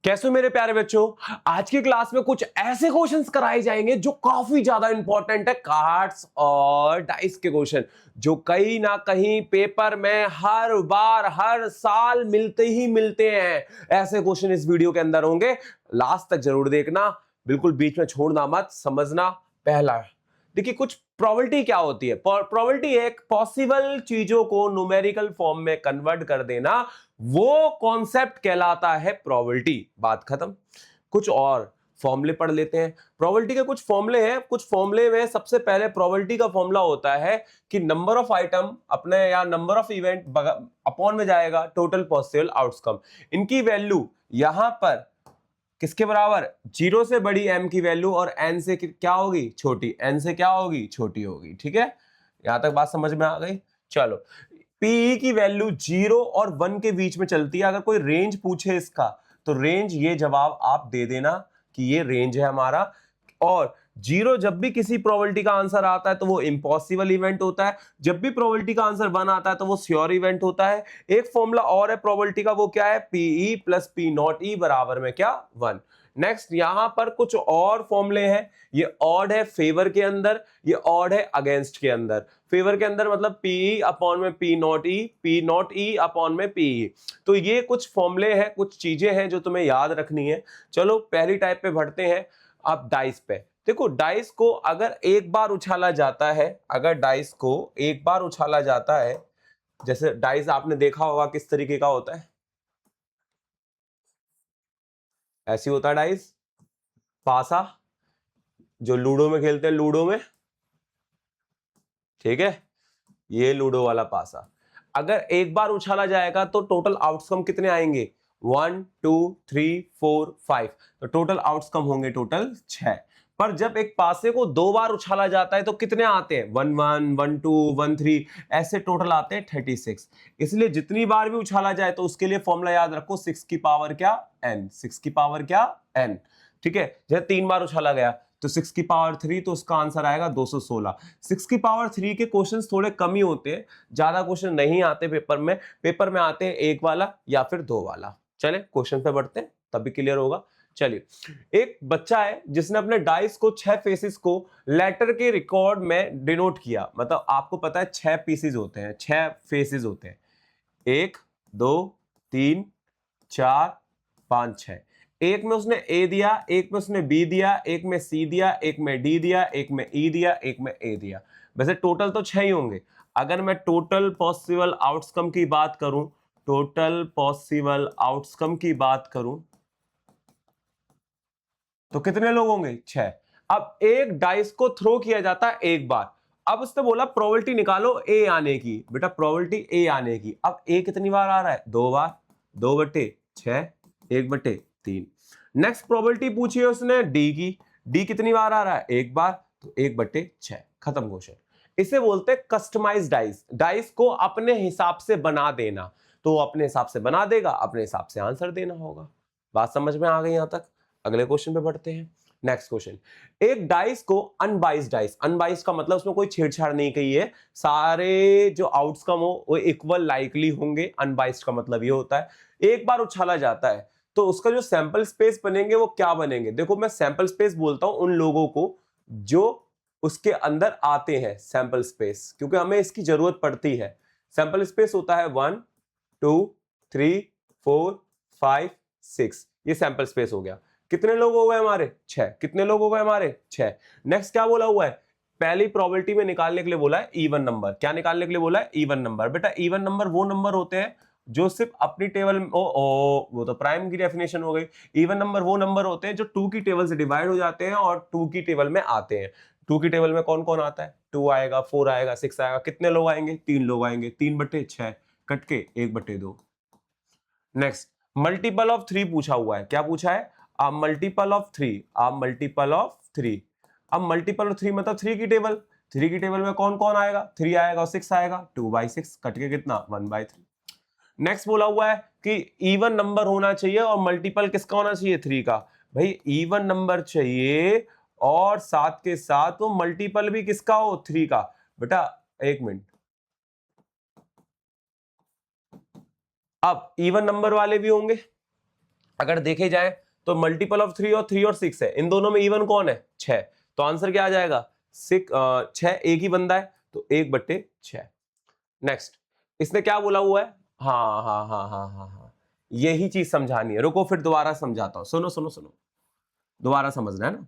कैसे हो मेरे प्यारे बच्चों। आज की क्लास में कुछ ऐसे क्वेश्चंस कराए जाएंगे जो काफी ज्यादा इंपॉर्टेंट है। कार्ड्स और डाइस के क्वेश्चन जो कहीं ना कहीं पेपर में हर बार हर साल मिलते ही मिलते हैं। ऐसे क्वेश्चन इस वीडियो के अंदर होंगे, लास्ट तक जरूर देखना, बिल्कुल बीच में छोड़ना मत। समझना पहला, देखिए कुछ प्रोबेबिलिटी क्या होती है। प्रोबेबिलिटी एक पॉसिबल चीजों को न्यूमेरिकल फॉर्म में कन्वर्ट कर देना, वो कॉन्सेप्ट कहलाता है प्रोबेबिलिटी। बात खत्म। कुछ और फॉर्मूले पढ़ लेते हैं। प्रोबेबिलिटी के कुछ फॉर्मूले हैं। कुछ फॉर्मूले में सबसे पहले प्रोबेबिलिटी का फॉर्मूला होता है कि नंबर ऑफ आइटम अपने या नंबर ऑफ इवेंट अपॉन में जाएगा टोटल पॉसिबल आउटकम। इनकी वैल्यू यहां पर किसके बराबर, जीरो से बड़ी m की वैल्यू और n से क्या होगी, छोटी, n से क्या होगी, छोटी होगी। ठीक है, यहां तक बात समझ में आ गई। चलो, पीई की वैल्यू 0 और 1 के बीच में चलती है। अगर कोई रेंज पूछे इसका तो रेंज, ये जवाब आप दे देना कि ये रेंज है हमारा। और 0 जब भी किसी प्रोबेबिलिटी का आंसर आता है तो वो इम्पॉसिबल इवेंट होता है। जब भी प्रोबेबिलिटी का आंसर 1 आता है तो वो श्योर इवेंट होता है। एक फॉर्मूला और है प्रोबेबिलिटी का, वो क्या है, पीई प्लस पी नॉट ई बराबर में क्या, 1। नेक्स्ट, यहां पर कुछ और फॉर्मूले हैं। ये ऑड है फेवर के अंदर, ये ऑड है अगेंस्ट के अंदर। फेवर के अंदर मतलब पीई अपॉन में पी नॉट ई अपॉन में पीई। तो ये कुछ फॉर्मूले हैं, कुछ चीजें हैं जो तुम्हें याद रखनी है। चलो पहली टाइप पे बढ़ते हैं। अब डाइस पे देखो, डाइस को अगर एक बार उछाला जाता है, अगर डाइस को एक बार उछाला जाता है, जैसे डाइस आपने देखा होगा किस तरीके का होता है, ऐसी होता है डाइस, पासा, जो लूडो में खेलते हैं, लूडो में, ठीक है, ये लूडो वाला पासा। अगर एक बार उछाला जाएगा तो टोटल आउटकम कितने आएंगे, 1 2 3 4 5, तो टोटल आउटकम होंगे टोटल 6। पर जब एक पासे को दो बार उछाला जाता है तो कितने आते हैं, 1 1 1 2 1 3, ऐसे टोटल आते हैं 36। इसलिए जितनी बार भी उछाला जाए तो उसके लिए फॉर्मूला याद रखो, 6 की पावर क्या, n, 6 की पावर क्या, n। ठीक है, जैसे 3 बार उछाला गया तो 6 की पावर 3, तो उसका आंसर आएगा 216। 6 की पावर 3 के क्वेश्चंस थोड़े कम ही होते हैं, ज्यादा क्वेश्चन नहीं आते पेपर में। पेपर में आते हैं एक वाला या फिर दो वाला। चले क्वेश्चन पे बढ़ते हैं, तभी क्लियर होगा। चलिए, एक बच्चा है जिसने अपने डाइस को 6 फेसेस को लेटर के रिकॉर्ड में डिनोट किया। मतलब आपको पता है 6 पीसेस होते हैं, 6 फेसेस होते हैं, 1 2 3 4 5 6। एक में उसने ए दिया, एक में उसने बी दिया, एक में सी दिया, एक में डी दिया, एक में ई दिया, एक में ए दिया। वैसे टोटल तो 6 ही होंगे। अगर मैं टोटल पॉसिबल आउटकम की बात करूं, टोटल पॉसिबल आउटकम की बात करूं तो कितने लोग होंगे, 6। अब एक डाइस को थ्रो किया जाता है एक बार। अब उसने बोला प्रोबेबिलिटी निकालो ए आने की। बेटा प्रोबेबिलिटी ए आने की, अब ए कितनी बार आ रहा है, 2 बार, 2/6, 1/3। नेक्स्ट प्रोबेबिलिटी पूछी है उसने डी की, डी कितनी बार आ रहा है, एक बार, तो 1/6। खत्म क्वेश्चन। इसे बोलते हैं कस्टमाइज डाइस। डाइस को अपने हिसाब से बना देना, तो अपने हिसाब से बना देगा, अपने हिसाब से आंसर देना होगा। बात समझ में आ गई यहां तक। अगले क्वेश्चन पे बढ़ते हैं। नेक्स्ट क्वेश्चन, एक डाइस को अनबाइस्ड डाइस, अनबाइस्ड का मतलब उसमें कोई छेड़छाड़ नहीं की है, सारे जो आउटकम हो वो इक्वल लाइकली होंगे। अनबाइस्ड का मतलब ये होता है एक बार उछाला जाता है तो उसका जो सैंपल स्पेस बनेंगे वो क्या बनेंगे। देखो मैं सैंपल स्पेस बोलता हूं उन लोगों को जो उसके अंदर आते हैं, सैंपल स्पेस, क्योंकि हमें इसकी जरूरत पड़ती है। सैंपल स्पेस होता है 1 2 3 4 5 6, ये सैंपल स्पेस हो गया। कितने लोग हो गए हमारे, 6। कितने लोग हो गए हमारे, 6। नेक्स्ट क्या बोला हुआ है, पहली प्रोबेबिलिटी में निकालने के लिए बोला है इवन नंबर। क्या निकालने के लिए बोला है, इवन नंबर। बेटा इवन नंबर वो नंबर होते हैं जो सिर्फ अपनी टेबल में वो तो प्राइम की डेफिनेशन हो गई। इवन नंबर वो नंबर होते हैं जो 2 की टेबल से डिवाइड हो जाते हैं और 2 की टेबल में आते हैं। 2 की टेबल में कौन कौन आता है, 2 आएगा, 4 आएगा, 6 आएगा। कितने लोग आएंगे, 3 लोग आएंगे। 3/6 कट के 1/2। नेक्स्ट, मल्टीपल ऑफ 3 पूछा हुआ है। क्या पूछा है, अब मल्टीपल ऑफ 3, अब मल्टीपल ऑफ 3। अब मल्टीपल ऑफ 3 मतलब 3 की टेबल, 3 की टेबल में कौन कौन आएगा, 3 आएगा और 6 आएगा, 2/6 कट के कितना, 1/3। नेक्स्ट बोला हुआ है कि इवन नंबर होना चाहिए और मल्टीपल किसका होना चाहिए, 3 का। भाई इवन नंबर चाहिए और साथ के साथ वो मल्टीपल भी किसका हो, 3 का। बेटा एक मिनट, अब इवन नंबर वाले भी होंगे, अगर देखे जाए तो मल्टीपल ऑफ 3 और 3 और 6 है, इन दोनों में इवन कौन है 6, तो आंसर क्या आ जाएगा 6 एक ही बंदा है तो 1/6। नेक्स्ट इसने क्या बोला हुआ है, हाँ हाँ हाँ हाँ हाँ हाँ यही चीज समझानी है, रुको फिर दोबारा समझाता हूं, सुनो सुनो सुनो, दोबारा समझना है ना।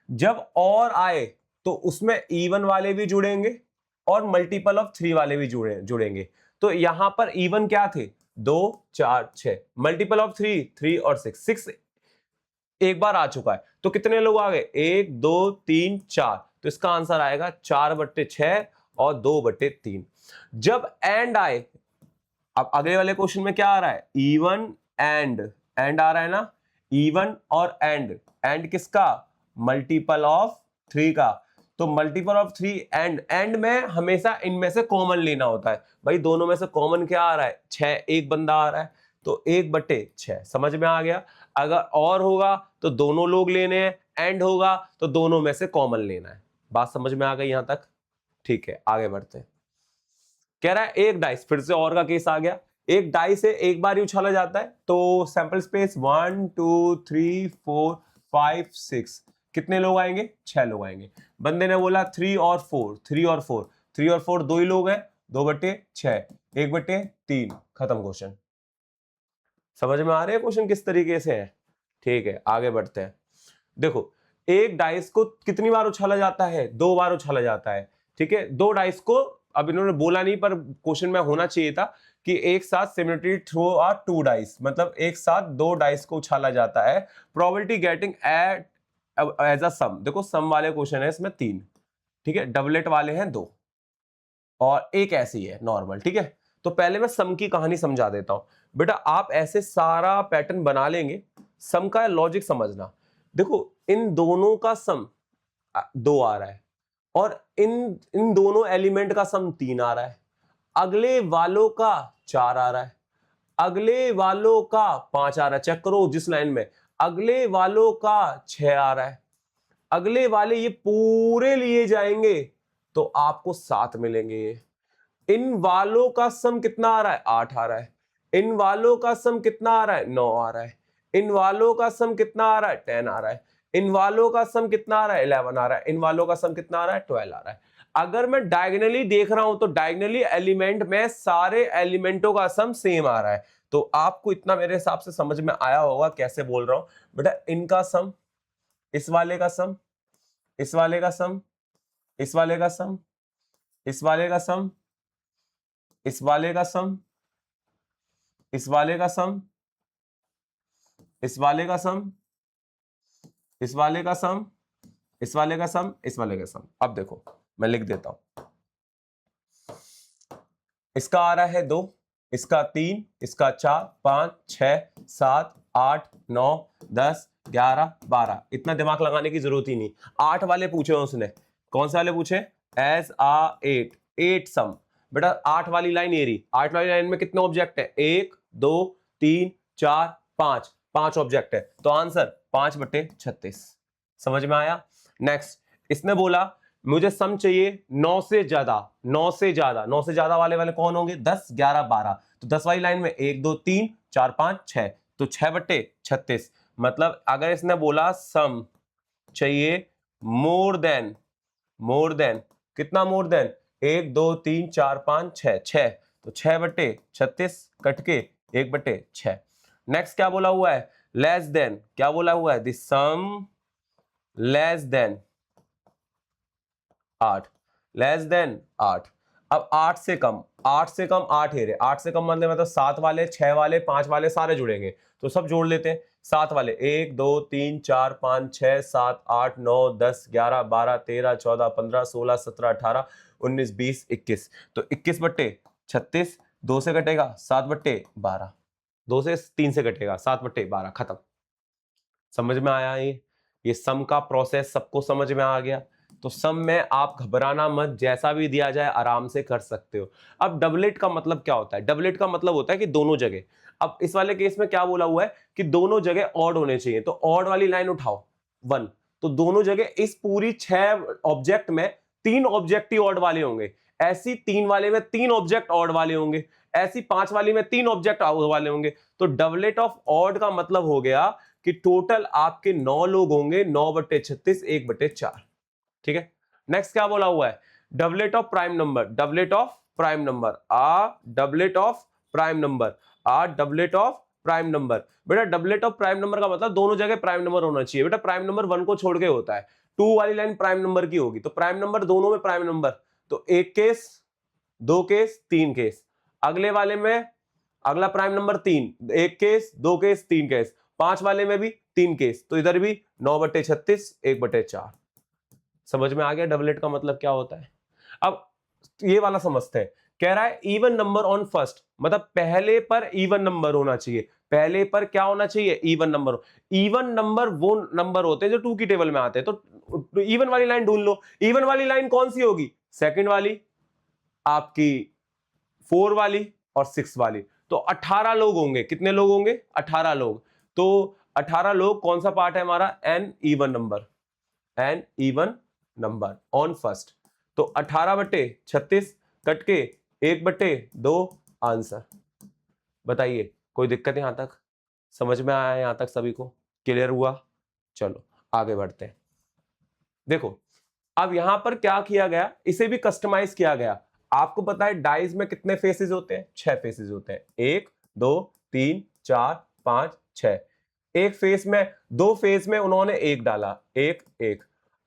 जब और आए तो उसमें इवन वाले भी जुड़ेंगे और मल्टीपल ऑफ 3 वाले भी जुड़ेंगे। तो यहां पर इवन क्या थे 2 4 6, मल्टीपल ऑफ 3 3 और 6 एक बार आ चुका है, तो कितने लोग आ गए 1 2 3 4, तो इसका आंसर आएगा 4/6 और 2/3। जब एंड आए, अब अगले वाले क्वेश्चन में क्या आ रहा है इवन एंड आ रहा है ना, इवन और एंड किसका मल्टीपल ऑफ 3 का, तो मल्टीपल ऑफ 3 एंड में हमेशा इनमें से कॉमन लेना होता है, भाई दोनों में से कॉमन क्या आ रहा है 6, एक बंदा आ रहा है तो 1/6, समझ में आ गया। अगर और होगा तो दोनों लोग लेने हैं, एंड होगा तो दोनों में से कॉमन लेना है। बात समझ में आ गई यहां तक, ठीक है आगे बढ़ते हैं। कह रहा है एक डाइस, फिर से और का केस आ गया, एक डाइस है एक बार ही उछाला जाता है, तो सैंपल स्पेस 1 2 3 4 5 6, कितने लोग आएंगे 6 लोग आएंगे। बंदे ने बोला 3 और 4 3 और 4 3 और 4 दो ही लोग हैं, 2/6 1/3, खत्म क्वेश्चन। समझ में आ रहे हैं क्वेश्चन किस तरीके से है, ठीक है आगे बढ़ते हैं। देखो एक डाइस को कितनी बार उछाला जाता है 2 बार उछाला जाता है, ठीक है 2 डाइस को, अब इन्होंने बोला नहीं पर क्वेश्चन में होना चाहिए था कि एक साथ सिमिलरली थ्रो आर 2 डाइस, मतलब एक साथ 2 डाइस को उछाला जाता है, probability getting eight as a sum. देखो सम वाले क्वेश्चन है इसमें 3, ठीक है डबलेट वाले हैं 2 और एक ऐसी है नॉर्मल, ठीक है। तो पहले मैं सम की कहानी समझा देता हूं बेटा, आप ऐसे सारा पैटर्न बना लेंगे, सम का लॉजिक समझना। देखो इन दोनों का सम 2 आ रहा है और इन दोनों एलिमेंट का सम 3 आ रहा है, अगले वालों का 4 आ रहा है, अगले वालों का 5 आ रहा है, चेक करो जिस लाइन में, अगले वालों का 6 आ रहा है, अगले वाले ये पूरे लिए जाएंगे तो आपको 7 मिलेंगे। इन वालों का सम कितना आ रहा है 8 आ रहा है, इन वालों का सम कितना आ रहा है 9 आ रहा है, इन वालों का सम कितना आ रहा है 10 आ रहा है, इन वालों का सम कितना आ रहा है 11 आ रहा है, इन वालों का सम कितना आ रहा है 12 आ रहा है। अगर मैं डायगोनली देख रहा हूं तो डायगोनली एलिमेंट में सारे एलिमेंटों का सम सेम आ रहा है, तो आपको इतना मेरे हिसाब से समझ में आया होगा कैसे बोल रहा हूं बेटा। इनका सम, इस वाले का सम, इस वाले का सम, इस वाले का सम, इस वाले का सम, इस वाले का सम, इस वाले का सम, इस वाले का सम, इस वाले का सम, इस वाले का सम, इस वाले का सम। अब देखो मैं लिख देता हूं, इसका आ रहा है 2, इसका 3, इसका 4 5 6 7 8 9 10 11 12, इतना दिमाग लगाने की जरूरत ही नहीं। 8 वाले पूछे उसने, कौन से वाले पूछे एज आ 8 सम। बेटा 8 वाली लाइन ये रही, 8 वाली लाइन में कितने ऑब्जेक्ट है 1 2 3 4 5, 5 ऑब्जेक्ट है, तो आंसर 5/36। समझ में आया। नेक्स्ट इसने बोला मुझे सम चाहिए 9 से ज्यादा, 9 से ज्यादा, 9 से ज्यादा वाले कौन होंगे 10 11 12, तो 10 वाली लाइन में 1 2 3 4 5 6, तो 6/36। मतलब अगर इसने बोला सम चाहिए मोर देन कितना मोर देन 1 2 3 4 5 6, तो 6/36 कट के 1/6। नेक्स्ट क्या बोला हुआ है लेस देन, क्या बोला हुआ है the sum less than 8, less than 8। अब 8 से कम, 8 से कम 8 है रे, 8 से कम मतलब 7 वाले 6 वाले 5 वाले सारे जुड़ेंगे, तो सब जोड़ लेते हैं। 7 वाले 1 2 3 4 5 6 7 8 9 10 11 12 13 14 15 16 17 18 19 20 21, तो 21/36, 2 से कटेगा 7/12, 2 से 3 से कटेगा 7/12, खत्म। समझ में आया ये सम का प्रोसेस सबको समझ में आ गया। तो सम में आप घबराना मत, जैसा भी दिया जाए आराम से कर सकते हो। अब डबलेट का मतलब क्या होता है, डबलेट का मतलब होता है कि दोनों जगह, अब इस वाले केस में क्या बोला हुआ है कि दोनों जगह ऑड होने चाहिए, तो ऑड वाली लाइन उठाओ 1, तो दोनों जगह इस पूरी 6 ऑब्जेक्ट में 3 ऑब्जेक्ट ही ऑड वाले होंगे, ऐसी 3 वाले में 3 ऑब्जेक्ट ऑड वाले होंगे, ऐसी 5 वाली में 3 ऑब्जेक्ट वाले होंगे। तो डबलेट ऑफ ऑड का मतलब हो गया कि टोटल आपके 9 लोग होंगे, 9/36 1/4। ठीक है, नेक्स्ट क्या बोला हुआ है, doublet of prime number, doublet of prime number, doublet of prime number, doublet of prime number. बेटा डबलेट ऑफ प्राइम नंबर का मतलब दोनों जगह प्राइम नंबर होना चाहिए। बेटा प्राइम नंबर 1 को छोड़ के होता है, 2 वाली लाइन प्राइम नंबर की होगी, तो प्राइम नंबर दोनों में प्राइम नंबर, तो 1 केस, 2 केस, 3 केस। अगले वाले में अगला prime number 3, 1 case, 2 case, 3 case. 5 वाले में भी 3 केस, तो इधर भी 9/36 1/4। समझ में आ गया डबलेट का मतलब क्या होता है। अब ये वाला समझते हैं, कह रहा है इवन नंबर ऑन फर्स्ट, मतलब पहले पर इवन नंबर होना चाहिए। पहले पर क्या होना चाहिए, इवन नंबर। इवन नंबर वो नंबर होते हैं जो 2 की टेबल में आते हैं, तो इवन वाली लाइन ढूंढ लो। इवन वाली लाइन कौन सी होगी, सेकंड वाली, आपकी 4 वाली और 6 वाली। तो 18 लोग होंगे, कितने लोग होंगे, 18 लोग। तो 18 लोग कौन सा पार्ट है हमारा, an even number, an even number on first. तो 18/36 कट के 1/2 आंसर। बताइए कोई दिक्कत यहां तक, समझ में आया यहां तक, सभी को क्लियर हुआ। चलो आगे बढ़ते हैं। देखो अब यहां पर क्या किया गया, इसे भी कस्टमाइज किया गया। आपको पता है डाइज में कितने फेसेस होते हैं, 6 फेसेस होते हैं, 1 2 3 4 5 6। एक फेस में, 2 फेस में उन्होंने 1 डाला, 1 1।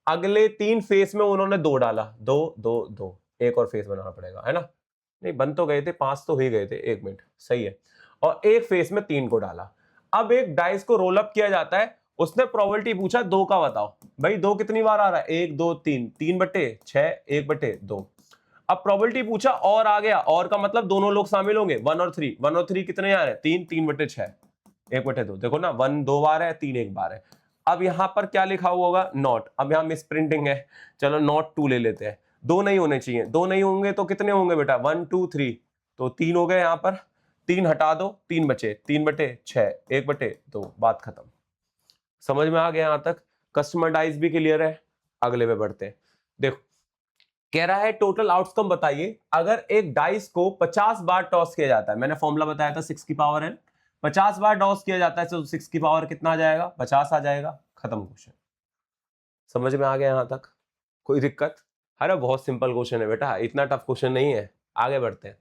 अगले 3 फेस में उन्होंने 2 डाला, 2 2 2। एक और फेस बनाना पड़ेगा, है ना, नहीं बन तो गए थे, 5 तो ही गए थे, 1 मिनट, सही है। और एक फेस में 3 को डाला। अब एक डाइस को रोल अप किया जाता है, उसने प्रोबेबिलिटी पूछा 2 का बताओ, भाई 2 कितनी बार आ रहा है, 1 2 3, 3/6 1/2। अब प्रोबेबिलिटी पूछा और आ गया, और का मतलब दोनों लोग शामिल होंगे, 1 और 3, 1 और 3 कितने आ रहे हैं, 3, 3/6 1/2। देखो ना, 1 2 बार है, 3 1 बार है। अब यहां पर क्या लिखा हुआ होगा, नॉट। अब यहां मिस प्रिंटिंग है, चलो नॉट 2 ले लेते हैं। 2 नहीं होने चाहिए, 2 नहीं होंगे तो कितने होंगे बेटा, 1 2 3, तो 3 हो गए यहां पर, 3 हटा दो, 3 बचे, 3/6 1/2, बात खत्म। समझ में आ गया यहां तक, कस्टमर डाइस भी क्लियर है। अगले में बढ़ते हैं। देखो कह रहा है टोटल आउटकम बताइए अगर एक डाइस को 50 बार टॉस किया जाता है। मैंने फॉर्मूला बताया था 6 की पावर n, 50 बार टॉस किया जाता है तो 6 की पावर कितना आ जाएगा, 50 आ जाएगा। खत्म क्वेश्चन। समझ में आ गया यहां तक, कोई दिक्कत। अरे बहुत सिंपल क्वेश्चन है बेटा, इतना टफ क्वेश्चन नहीं है। आगे बढ़ते हैं।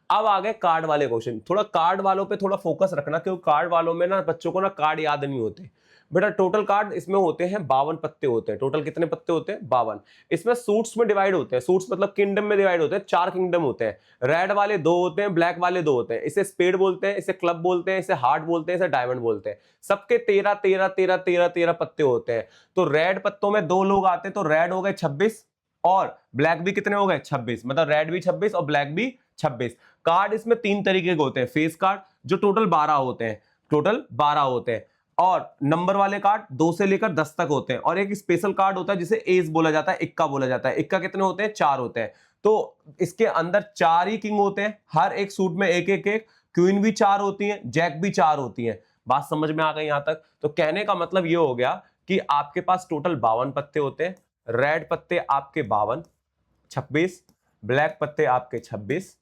अब आ गए कार्ड वाले क्वेश्चन। थोड़ा कार्ड वालों पे थोड़ा फोकस रखना, क्योंकि कार्ड वालों में ना बच्चों को ना कार्ड याद नहीं होते। बेटा टोटल कार्ड इसमें होते हैं 52 पत्ते होते हैं। टोटल कितने पत्ते होते हैं, 52। इसमें सूट्स में डिवाइड होते हैं, सूट्स मतलब किंगडम में डिवाइड होते हैं। 4 किंगडम होते हैं, रेड वाले 2 होते हैं, ब्लैक वाले 2 होते हैं। इसे स्पेड बोलते हैं, इसे क्लब बोलते हैं, इसे हार्ट बोलते हैं, इसे डायमंड बोलते हैं। सबके 13 13 13 13 13 पत्ते होते हैं। तो रेड पत्तों में 2 लोग आते हैं, तो रेड हो गए 26 और ब्लैक भी कितने हो गए, 26। मतलब रेड भी 26 और ब्लैक भी 26। कार्ड इसमें 3 तरीके के होते हैं, फेस कार्ड जो टोटल 12 होते हैं, टोटल 12 होते हैं। और नंबर वाले कार्ड 2 से लेकर 10 तक होते हैं। और एक स्पेशल कार्ड होता है जिसे एस बोला जाता है, इक्का बोला जाता है। इक्का कितने होते हैं, 4 होते हैं। तो इसके अंदर 4 ही किंग होते हैं, हर एक सूट में एक एक एक। क्वीन भी 4 होती है, जैक भी 4 होती है। बात समझ में आ गई यहां तक। तो कहने का मतलब ये हो गया कि आपके पास टोटल 52 पत्ते होते हैं। रेड पत्ते आपके 52, 26, ब्लैक पत्ते आपके 26,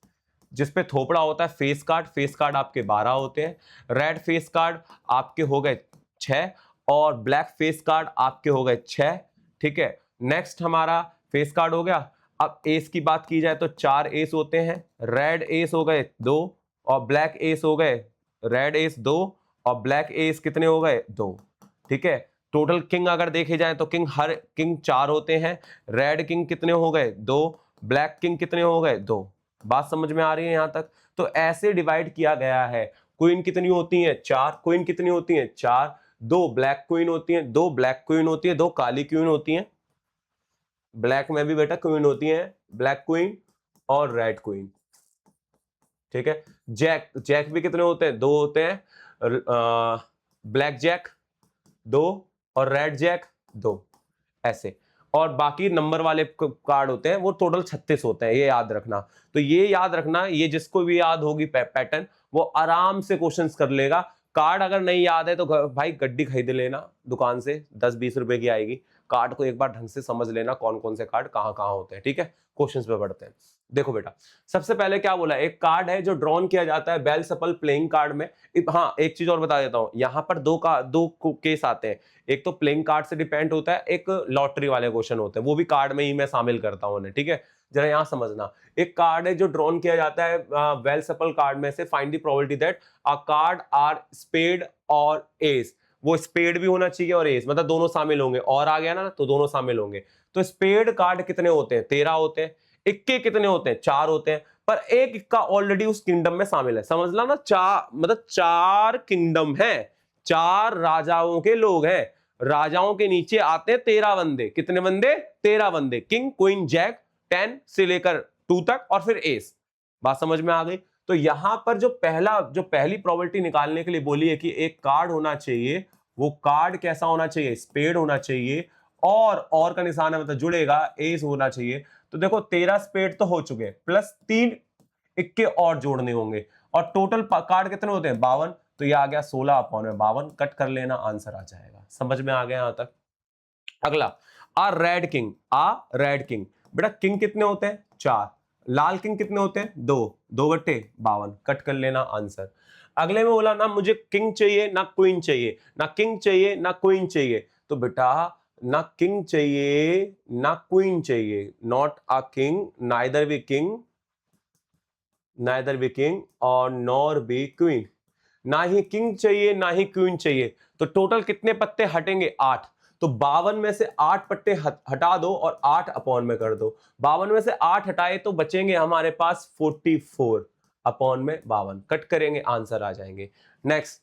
जिसपे थोपड़ा होता है फेस कार्ड। फेस कार्ड आपके 12 होते हैं। रेड फेस कार्ड आपके हो गए 6 और ब्लैक फेस कार्ड आपके हो गए 6। ठीक है, नेक्स्ट हमारा फेस कार्ड हो गया। अब एस की बात की जाए तो 4 एस होते हैं। रेड एस हो गए 2 और ब्लैक एस हो गए, रेड एस 2 और ब्लैक एस कितने हो गए, 2। ठीक है, टोटल किंग अगर देखे जाए तो किंग हर किंग 4 होते हैं। रेड किंग कितने हो गए, 2। ब्लैक किंग कितने हो गए, 2। बात समझ में आ रही है यहां तक। तो ऐसे डिवाइड किया गया है। क्वीन कितनी होती है, 4। क्वीन कितनी होती है, 4। 2 ब्लैक क्वीन होती है, 2 ब्लैक क्वीन होती है, 2 काली क्वीन होती है। ब्लैक में भी बेटा क्वीन होती है, ब्लैक क्वीन और रेड क्वीन। ठीक है, जैक, जैक भी कितने होते हैं, 2 होते हैं। ब्लैक जैक 2 और रेड जैक 2, ऐसे। और बाकी नंबर वाले कार्ड होते हैं वो टोटल 36 होते हैं, ये याद रखना। तो ये याद रखना, ये जिसको भी याद होगी पैटर्न वो आराम से क्वेश्चंस कर लेगा। कार्ड अगर नहीं याद है तो भाई गड्डी खरीद लेना दुकान से, 10-20 रुपए की आएगी। कार्ड को एक बार ढंग से समझ लेना, कौन कौन से कार्ड कहां कहां होते हैं। ठीक है, क्वेश्चंस पे बढ़ते हैं। देखो बेटा, सबसे पहले क्या बोला, एक कार्ड है जो ड्रॉन किया जाता है बेल सपल प्लेइंग कार्ड में। हाँ, एक चीज और बता देता हूं, यहां पर दो केस आते हैं। एक तो प्लेइंग कार्ड से डिपेंड होता है, एक लॉटरी वाले क्वेश्चन होते हैं, वो भी कार्ड में ही मैं शामिल करता हूं उन्हें, ठीक है। जरा यहां समझना, एक कार्ड है जो ड्रॉन किया जाता है बेल सपल कार्ड में से, find the probability that a card are spade और एस। वो स्पेड भी होना चाहिए और एस, मतलब दोनों शामिल होंगे, और आ गया ना तो दोनों शामिल होंगे। तो स्पेड कार्ड कितने होते हैं, 13 होते हैं। इक्के कितने होते हैं, 4 होते हैं। पर एक इक्का ऑलरेडी उस किंगडम में शामिल है, समझ ला ना, मतलब 4 किंगडम है, 4 राजाओं के लोग हैं। राजाओं के नीचे आते हैं 13 बंदे। कितने बंदे, 13 बंदे। किंग क्वीन जैक 10 से लेकर 2 तक, और फिर एस। बात समझ में आ गई। तो यहां पर जो पहली प्रोबेबिलिटी निकालने के लिए बोली है कि एक कार्ड होना चाहिए, वो कार्ड कैसा होना चाहिए, स्पेड होना चाहिए, और का निशान है मतलब जुड़ेगा, एस होना चाहिए। तो देखो 13 स्पेड तो हो चुके, प्लस 3 इक्के और जोड़ने होंगे, और टोटल कार्ड कितने होते हैं, 52। तो ये आ गया 16/52, कट कर लेना, आंसर आ जाएगा। समझ में आ गया यहां तक। अगला, आ रेड किंग। बेटा किंग कितने होते हैं, 4। लाल किंग कितने होते हैं, 2। 2/52, कट कर लेना, आंसर। अगले में बोला ना मुझे किंग चाहिए ना क्वीन चाहिए, ना किंग चाहिए ना क्वीन चाहिए। तो बेटा ना किंग चाहिए ना क्वीन चाहिए, not a king, neither be king और नॉर बी क्वीन। ना ही किंग चाहिए ना ही क्वीन चाहिए। तो टोटल कितने पत्ते हटेंगे, 8। तो 52 में से 8 पत्ते हटा दो और 8 अपॉन में कर दो। 52 में से 8 हटाए तो बचेंगे हमारे पास 44 अपॉन में 52, कट करेंगे, आंसर आ जाएंगे। नेक्स्ट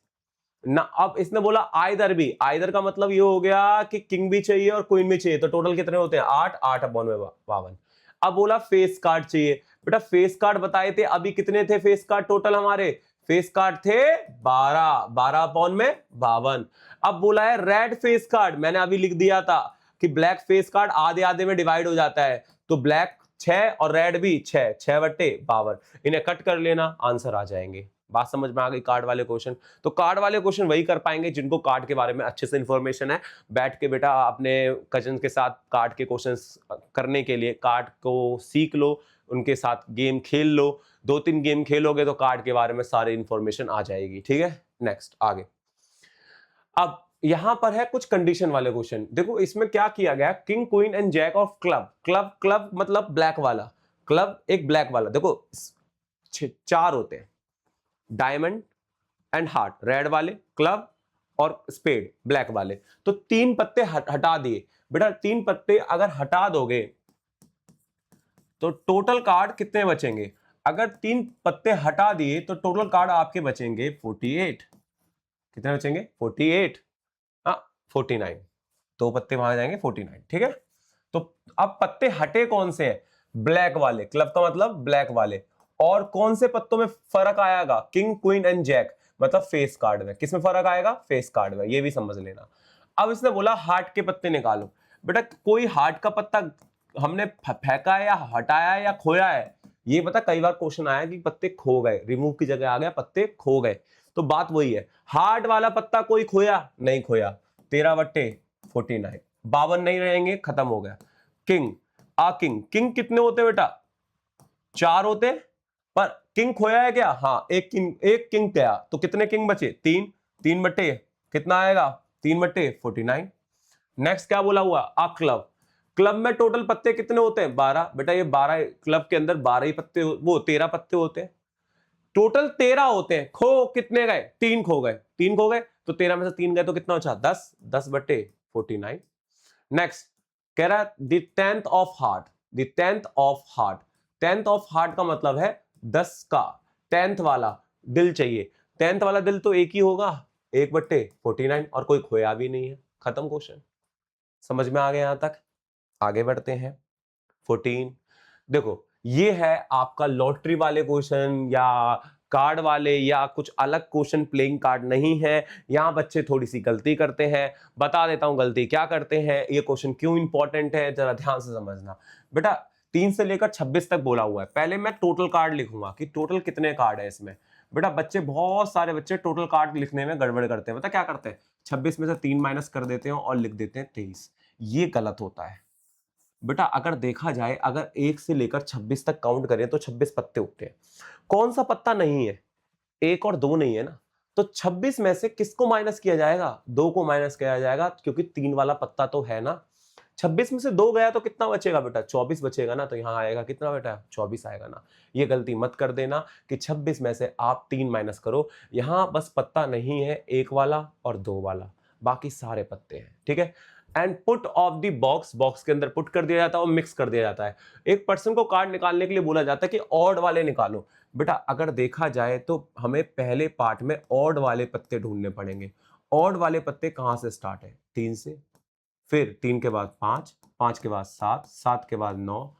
ना, अब इसने बोला आइदर भी, आइदर का मतलब ये हो गया कि किंग भी चाहिए और क्वीन भी चाहिए। तो टोटल कितने होते हैं, 8, 8 अपॉन में 52। अब बोला फेस कार्ड चाहिए। बेटा फेस कार्ड बताए थे अभी, कितने थे फेस कार्ड टोटल हमारे, फेस कार्ड थे 12, 12 अपॉन में 52। अब बोला है रेड फेस कार्ड, मैंने अभी लिख दिया था कि ब्लैक फेस कार्ड आधे आधे में डिवाइड हो जाता है। तो ब्लैक 6 और रेड भी 6, 6/52, इन्हें कट कर लेना, आंसर आ जाएंगे। बात समझ में आ गई कार्ड वाले क्वेश्चन। तो कार्ड वाले क्वेश्चन वही कर पाएंगे जिनको कार्ड के बारे में अच्छे से इंफॉर्मेशन है। बैठ के बेटा अपने कजन के साथ कार्ड के क्वेश्चंस करने के लिए कार्ड को सीख लो, उनके साथ गेम खेल लो। 2-3 गेम खेलोगे तो कार्ड के बारे में सारी इंफॉर्मेशन आ जाएगी, ठीक है। नेक्स्ट आगे, अब यहां पर है कुछ कंडीशन वाले क्वेश्चन। देखो इसमें क्या किया गया, king queen and jack of club. Club मतलब ब्लैक वाला, क्लब एक ब्लैक वाला। देखो 4 होते हैं, डायमंड एंड हार्ट रेड वाले, क्लब और स्पेड ब्लैक वाले। तो 3 पत्ते हटा दिए। बेटा 3 पत्ते अगर हटा दोगे तो टोटल कार्ड कितने बचेंगे, अगर 3 पत्ते हटा दिए तो टोटल कार्ड आपके बचेंगे 48। कितने बचेंगे, 48, हाँ 49। 2 पत्ते वहां जाएंगे, 49, ठीक है। तो अब पत्ते हटे कौन से हैं, ब्लैक वाले, क्लब का मतलब ब्लैक वाले। और कौन से पत्तों में फर्क आएगा, किंग क्वीन एंड जैक, मतलब फेस कार्ड में। किस में फर्क आएगा, फेस कार्ड में, ये भी समझ लेना। अब इसने बोला हार्ट के पत्ते निकालो। बेटा कोई हार्ट का पत्ता हमने फेंका है या हटाया है या खोया है, ये पता कई बार क्वेश्चन आया कि पत्ते खो गए, रिमूव की जगह आ गया पत्ते खो गए। तो बात वही है, हार्ट वाला पत्ता कोई खोया नहीं खोया, 13/49, 52 नहीं रहेंगे, खत्म हो गया। किंग किंग कितने होते बेटा, 4 होते। पर किंग खोया है क्या, हाँ एक किंग गया, तो कितने किंग बचे, 3। 3 बट्टे कितना आएगा, 3/49। नेक्स्ट क्या बोला हुआ, क्लब में टोटल पत्ते कितने होते हैं, 12। बेटा ये 12 क्लब के अंदर 12 ही पत्ते, वो 13 पत्ते होते हैं। टोटल 13 होते हैं, खो कितने गए, 3 खो गए, 3 खो गए। तो 13 में से 3 गए तो कितना बचा, 10, 10/49। नेक्स्ट कह रहा है the 10th of heart, the 10th of heart. 10th of heart का मतलब है 10 का 10th वाला दिल चाहिए। 10th वाला दिल तो एक ही होगा, 1/49, और कोई खोया भी नहीं है, खत्म क्वेश्चन। समझ में आ गया यहां तक, आगे बढ़ते हैं। 14, देखो ये है आपका लॉटरी वाले क्वेश्चन या कार्ड वाले या कुछ अलग क्वेश्चन, प्लेइंग कार्ड नहीं है। यहां बच्चे थोड़ी सी गलती करते हैं, बता देता हूं गलती क्या करते हैं, ये क्वेश्चन क्यों इंपॉर्टेंट है, जरा ध्यान से समझना। बेटा 3 से लेकर 26 तक बोला हुआ है, पहले मैं टोटल कार्ड लिखूंगा कि टोटल कितने कार्ड है इसमें। बेटा बच्चे, बहुत सारे बच्चे टोटल कार्ड लिखने में गड़बड़ करते हैं, पता क्या करते हैं, 26 में से 3 माइनस कर देते हैं और लिख देते हैं 23। ये गलत होता है। बेटा अगर देखा जाए, अगर 1 से लेकर 26 तक काउंट करें तो 26 पत्ते उगते हैं। कौन सा पत्ता नहीं है? 1 और 2 नहीं है ना, तो 26 में से किसको माइनस किया जाएगा? 2 को माइनस किया जाएगा, क्योंकि 3 वाला पत्ता तो है ना। 26 में से 2 गया तो कितना बचेगा बेटा? 24 बचेगा ना। तो यहां आएगा कितना बेटा? 24 आएगा ना। ये गलती मत कर देना कि 26 में से आप 3 माइनस करो। यहां बस पत्ता नहीं है 1 वाला और 2 वाला, बाकी सारे पत्ते हैं, ठीक है। And put off the box, box के अंदर पुट कर दिया जाता है और मिक्स कर दिया जाता है। एक पर्सन को कार्ड निकालने के लिए बोला जाता है कि ऑड वाले निकालो। बेटा अगर देखा जाए तो हमें पहले पार्ट में ऑड वाले पत्ते ढूंढने पड़ेंगे। ऑड वाले पत्ते कहां से स्टार्ट है? 3 से, फिर 3 के बाद 5, 5 के बाद 7, 7 के बाद 9,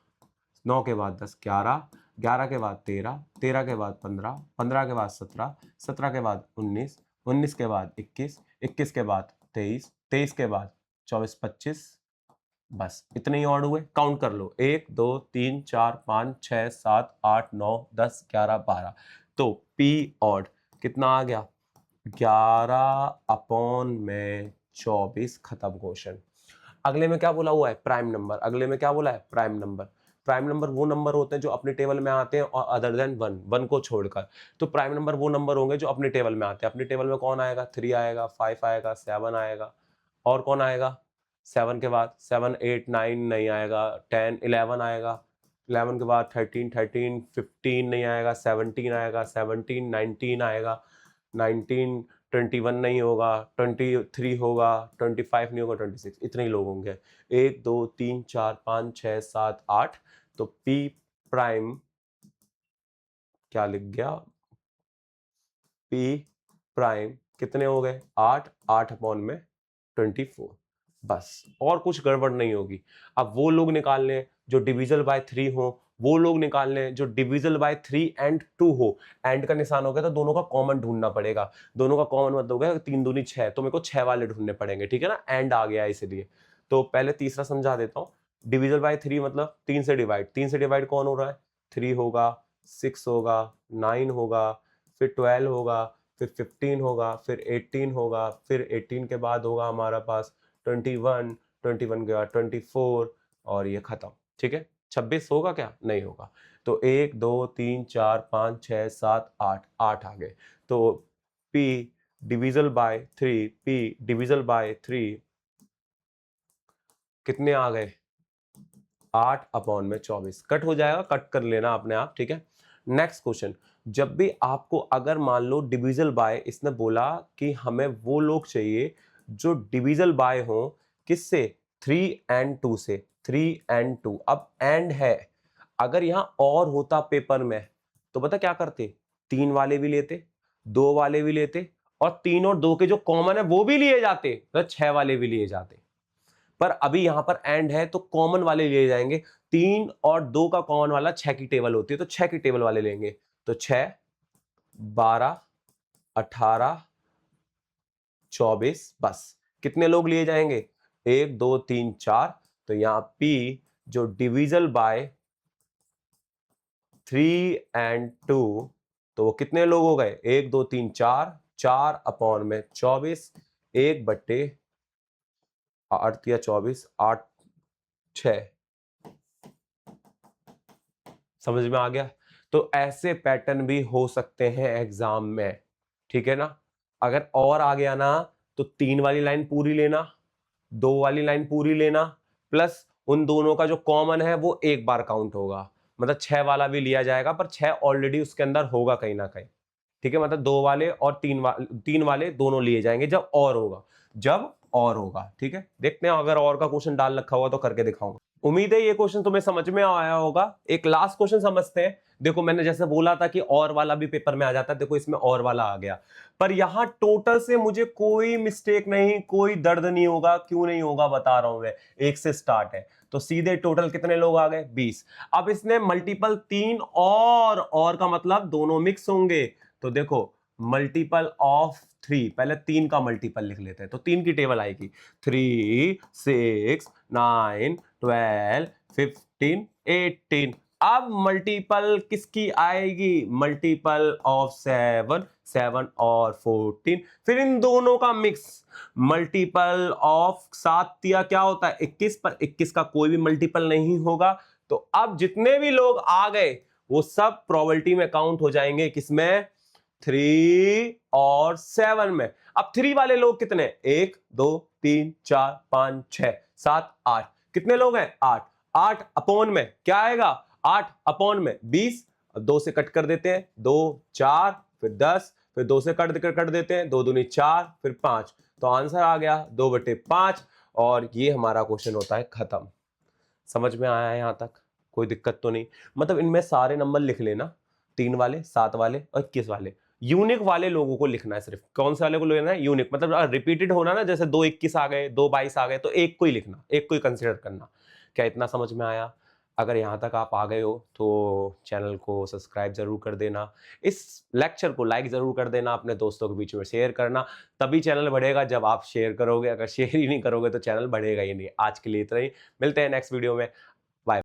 9 के बाद 10, 11, 11 के बाद 13, 13 के बाद 15, 15 के बाद 17, 17 के बाद 19, 19 के बाद 21, 21 के बाद 23, 23 के बाद 24, 25। बस इतने ही ऑड हुए। काउंट कर लो, 1 2 3 4 5 6 7 8 9 10 11 12। तो पी ऑड कितना आ गया? 11/24। खत्म क्वेश्चन। अगले में क्या बोला हुआ है? Prime number. अगले में क्या बोला है? Prime number. प्राइम नंबर वो नंबर होते हैं जो अपने टेबल में आते हैं और अदर देन 1, 1 को छोड़कर। तो प्राइम नंबर वो नंबर होंगे जो अपने टेबल में आते हैं। अपने टेबल में कौन आएगा? 3 आएगा, 5 आएगा, 7 आएगा, और कौन आएगा? 7 के बाद 7 8 9 नहीं आएगा, 10 11 आएगा, 11 के बाद 13 13 15 नहीं आएगा, 17 आएगा, 17 19 आएगा, 19 21 नहीं होगा, 23 होगा, 25 नहीं होगा, 26। इतने ही लोग होंगे। 1 2 3 4 5 6 7 8। तो पी प्राइम क्या लिख गया? पी प्राइम कितने हो गए? 8, 8/24। बस, और कुछ गड़बड़ नहीं होगी। अब वो लोग निकालने जो डिविजल बाय 3 हो, वो लोग निकालने जो डिविजल बाय 3 एंड 2 हो। एंड का निशान हो गया तो दोनों का कॉमन ढूंढना पड़ेगा। दोनों का कॉमन मतलब हो गया 3 दूनी 6, तो मेरे को 6 वाले ढूंढने पड़ेंगे, ठीक है ना। एंड आ गया इसलिए। तो पहले तीसरा समझा देता हूँ। डिविजल बाय 3 मतलब 3 से डिवाइड। 3 से डिवाइड कौन हो रहा है? 3 होगा, 6 होगा, 9 होगा, फिर 12 होगा, फिर 15 होगा, फिर 18 होगा, फिर 18 के बाद होगा हमारा पास 21, 21 के बाद 24, और ये खत्म, ठीक है। 26 होगा क्या? नहीं होगा। तो 1 2 3 4 5 6 7 8, 8 आ गए। तो P divisible by 3, P divisible by 3 कितने आ गए? 8/24। कट हो जाएगा, कट कर लेना अपने आप, ठीक है। Next question. जब भी आपको अगर मान लो डिविजल बाय, इसने बोला कि हमें वो लोग चाहिए जो डिविजल बाय हो, किससे? 3 and 2 से। 3 and 2। अब एंड है, अगर यहां और होता पेपर में तो पता क्या करते? 3 वाले भी लेते, 2 वाले भी लेते, और 3 और 2 के जो कॉमन है वो भी लिए जाते, तो 6 वाले भी लिए जाते। पर अभी यहां पर एंड है तो कॉमन वाले लिए जाएंगे। 3 और 2 का कॉमन वाला 6 की टेबल होती है, तो 6 की टेबल वाले लेंगे। तो 6 12 18 24। बस कितने लोग लिए जाएंगे? 1 2 3 4। तो यहां P जो डिविजल बाय 3 and 2, तो वो कितने लोग हो गए? 1 2 3 4, 4/24। 1/8 या 24, 8 6। समझ में आ गया? तो ऐसे पैटर्न भी हो सकते हैं एग्जाम में, ठीक है ना। अगर और आ गया ना तो 3 वाली लाइन पूरी लेना, 2 वाली लाइन पूरी लेना, प्लस उन दोनों का जो कॉमन है वो एक बार काउंट होगा। मतलब 6 वाला भी लिया जाएगा, पर 6 ऑलरेडी उसके अंदर होगा कहीं ना कहीं, ठीक है। मतलब 2 वाले और 3 वाले दोनों लिए जाएंगे जब और होगा, जब और होगा, ठीक है। देखते हैं, अगर और का क्वेश्चन डाल रखा होगा तो करके दिखाऊंगा। उम्मीद है ये क्वेश्चन तुम्हें समझ में आया होगा। एक लास्ट क्वेश्चन समझते हैं। देखो मैंने जैसे बोला था कि और वाला भी पेपर में आ जाता है, देखो इसमें और वाला आ गया, पर यहां टोटल से मुझे कोई मिस्टेक नहीं, कोई दर्द नहीं होगा। क्यों नहीं होगा बता रहा हूं मैं। 1 से स्टार्ट है तो सीधे टोटल कितने लोग आ गए? 20। अब इसने मल्टीपल 3 और का मतलब दोनों मिक्स होंगे। तो देखो मल्टीपल ऑफ 3, पहले 3 का मल्टीपल लिख लेते हैं, तो 3 की टेबल आएगी। 3 6 9 12 15 18। अब मल्टीपल किसकी आएगी, मल्टीपल ऑफ 7, 7 और 14, फिर इन दोनों का मिक्स, मल्टीपल ऑफ 7 दिया क्या होता है 21, पर 21 का कोई भी मल्टीपल नहीं होगा। तो अब जितने भी लोग आ गए वो सब प्रोबेबिलिटी में काउंट हो जाएंगे, किसमें, 3 और 7 में। अब 3 वाले लोग कितने, 1 2 3 4 5 6 7 8, कितने लोग हैं, 8। 8 अपॉन में क्या आएगा, 8 अपॉन में 20, 2 से कट कर देते हैं, 2 4 फिर 10, फिर 2 से कट देते हैं, 2 दूनी 4 फिर 5, तो आंसर आ गया 2/5। और ये हमारा क्वेश्चन होता है खत्म। समझ में आया है यहां तक, कोई दिक्कत तो नहीं। मतलब इनमें सारे नंबर लिख लेना, 3 वाले, 7 वाले और 21 वाले। यूनिक वाले लोगों को लिखना है सिर्फ, कौन से वाले को लेना है, यूनिक, मतलब रिपीटेड होना ना, जैसे 2 21 आ गए, 2 22 आ गए, तो एक को ही लिखना, एक को ही कंसिडर करना। क्या इतना समझ में आया? अगर यहाँ तक आप आ गए हो तो चैनल को सब्सक्राइब जरूर कर देना, इस लेक्चर को लाइक जरूर कर देना, अपने दोस्तों के बीच में शेयर करना, तभी चैनल बढ़ेगा जब आप शेयर करोगे। अगर शेयर ही नहीं करोगे तो चैनल बढ़ेगा ही नहीं। आज के लिए इतना ही, मिलते हैं नेक्स्ट वीडियो में।